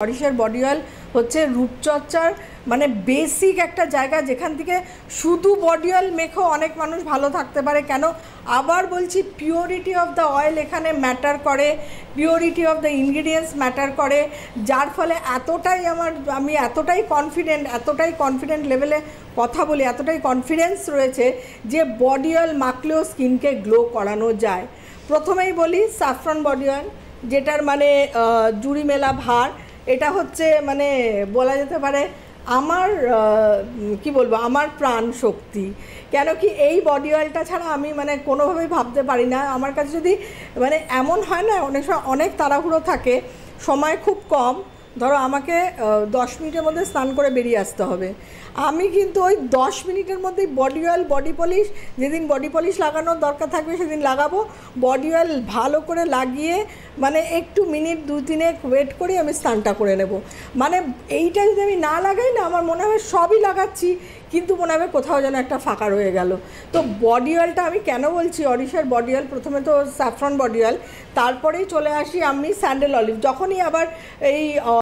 অরিশের body oil হচ্ছে রূপচর্চার মানে basic একটা জায়গা, যেখান থেকে শুধু বডি অয়েল মেখেও অনেক মানুষ ভালো থাকতে পারে। কেন আবার বলছি, পিওরিটি অফ দ্য অয়েল এখানে ম্যাটার করে, purity of the ingredients matter করে, যার ফলে আমি এতটাই কনফিডেন্ট লেভেলে কথা বলি, এতটাই কনফিডেন্স রয়েছে যে বডি অয়েল মাখলেও স্কিনকে গ্লো করানো যায়। প্রথমেই বলি স্যাফরন বডি অয়েল, যেটার মানে জুড়ি মেলা ভার। এটা হচ্ছে মানে বলা যেতে পারে আমার কি বলবো, আমার প্রাণ শক্তি। কেন কি এই বডি অয়েলটা ছাড়া আমি মানে কোনোভাবেই ভাবতে পারি না। আমার কাছে যদি মানে এমন হয় না, অনেক সময় অনেক তাড়াহুড়ো থাকে, সময় খুব কম, ধরো আমাকে 10 মিনিটের মধ্যে স্নান করে বেরিয়ে আসতে হবে, আমি কিন্তু ওই 10 মিনিটের মধ্যেই বডি অয়েল, বডি পলিশ, যেদিন বডি পলিশ লাগানোর দরকার থাকবে সেদিন লাগাবো, বডি অয়েল ভালো করে লাগিয়ে মানে একটু মিনিট 2-3 ওয়েট করে আমি স্নানটা করে নেব। মানে এইটা যদি আমি না লাগাই না, আমার মনে হয় সবই লাগাচ্ছি কিন্তু মনে হবে কোথাও যেন একটা ফাঁকা রয়ে গেল। তো বডি অয়েলটা আমি কেন বলছি অরিশের বডি অয়েল, প্রথমে তো স্যাফরন বডি অয়েল, তারপরেই চলে আসি আমি স্যান্ডেল অলিভ। যখনই আবার এই